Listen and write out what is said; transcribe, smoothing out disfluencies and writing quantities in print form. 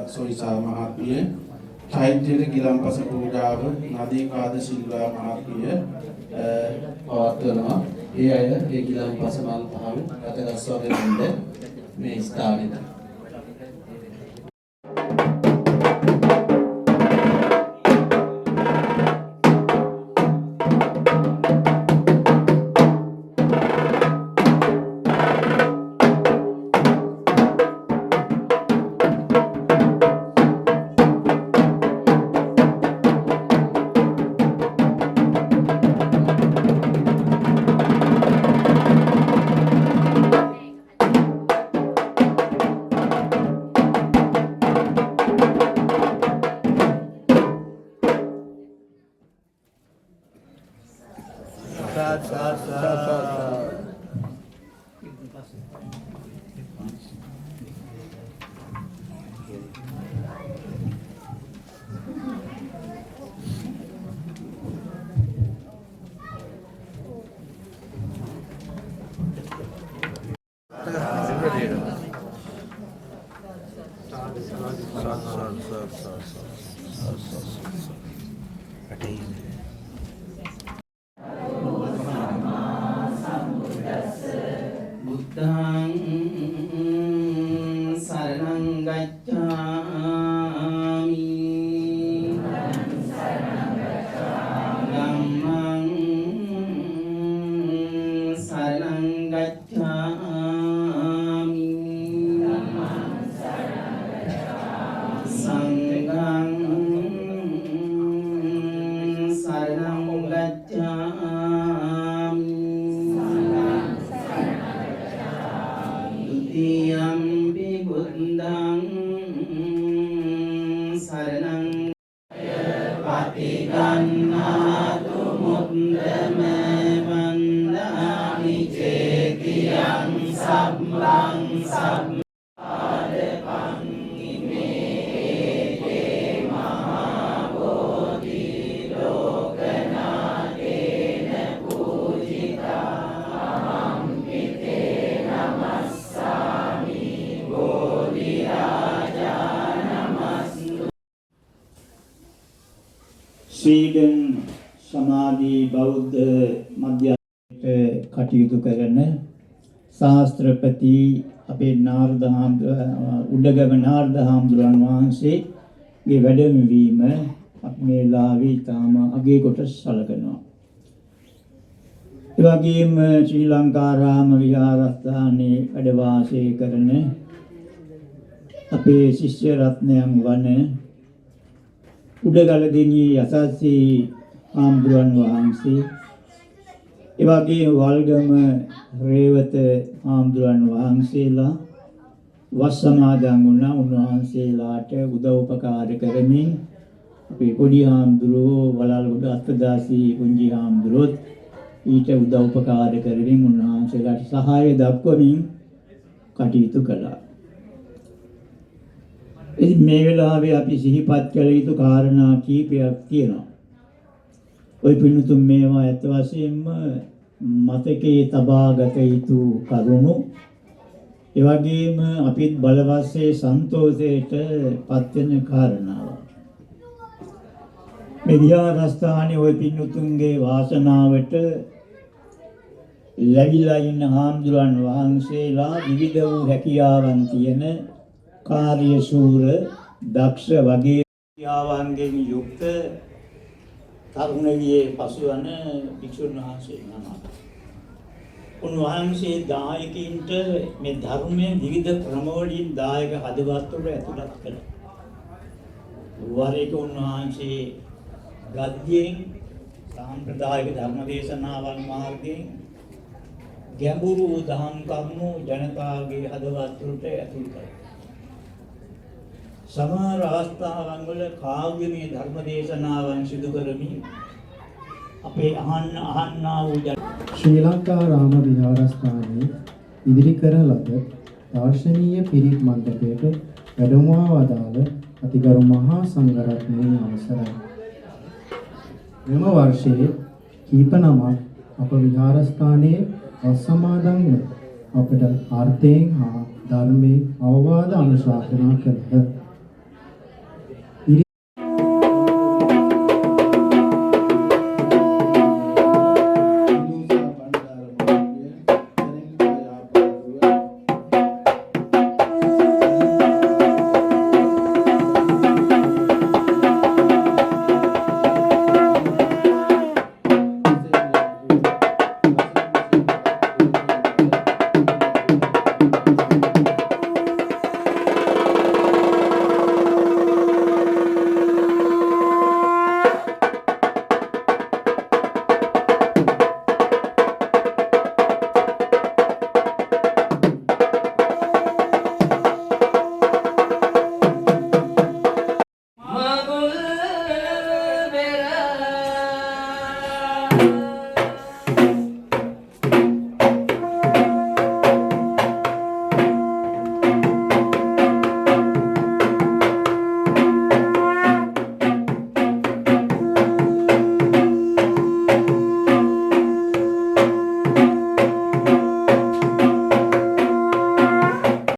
සොයිසා මහත්මිය චෛත්‍යයේ ගිලන්පස පූජාව නදීකාද සිල්වා මහත්මිය පවත්වනවා. ඒ අය ඒ ගිලන්පස මල් පහන් රැකගස්වාගෙන මේ ස්ථානෙට ස්වීඩන් සමාධි බෞද්ධ මධ්‍යස්ථ කටයුතු කරන ශාස්ත්‍රපති අපේ උඩගම නාරද හාමුදුරන් වහන්සේගේ වැඩමවීම අපි මේ ලාවේ තාම අගේ කොට සැලකනවා. ඒ වගේම ශ්‍රී ලංකාරාම විහාරස්ථානයේ වැඩ වාසය කරන අපේ ශිෂ්‍ය රත්නයන් වන උඩගලදෙණියේ යසස්සී හාමුදුරන් වහන්සේ, ඒ වගේම වල්ගම රේවත හාමුදුරන් වහන්සේලා වස් සමාදන් වුණා. උන්වහන්සේලාට උදව් උපකාර කරමින් අපේ පොඩි හාමුදුරුවෝ වලල්ගොඩ අත්තදාසී පුංචි හාමුදුරුවොත් ඊට උදව් උපකාර කරමින් උන්වහන්සේලාට සහාය දක්වමින් කටයුතු කළා. ඉතින් මේ වෙලාවේ අපි සිහිපත් කළ යුතු කාරණා කීපයක් තියෙනවා. ওই පින්තුන් මේවා ඇත්ත වශයෙන්ම මතකයේ තබාගත යුතු කරුණු. ඒ වගේම අපිත් බලවත්සේ සන්තෝෂයට පත් වෙන කාරණාවක්. මේ විහාරස්ථානයේ ওই පින්තුන්ගේ වාසනාවට ලැබිලා ඉන්න හාමුදුරන් වහන්සේලා විවිධ වූ හැකියාවන් තියෙන කාර්යශූර දක්ෂ වගේ ක්‍රියාවන්ගෙන් යුක්ත තරුණියේ පසුවන භික්ෂුන් වහන්සේ නමක්. උන්වහන්සේ දායකින්ට මේ ධර්මයේ විවිධ ක්‍රමවලින් දායක හදවත වල ඇතුළත් කළා. වරේක උන්වහන්සේ ගද්යෙන් සාම්ප්‍රදායික ධර්ම දේශනාවන් මාර්ගයෙන් ගැඹුරු දහම් කරුණු ජනතාවගේ හදවත් වලට ඇතුළත් කළා. සමහර අවස්ථාවන් වල කාව්‍යමය ධර්ම දේශනාවන් සිදු කරමින් අපේ අහන්නා වූ ශ්‍රී ලංකා රාම විහාරස්ථානයේ ඉදිරි කරන ලද දාර්ශනීය පිරිත් මණ්ඩපයට වැඩමවා වදාළ අතිගරු මහා සංඝරත්නයේ අවසරයි. මෙම වර්ෂයේ කීප නමක් අප විහාරස්ථානයේ වස් සමාදන්ව අපට අර්ථයෙන් හා ධර්මයේ අවවාද අනුශාසනා කළහ.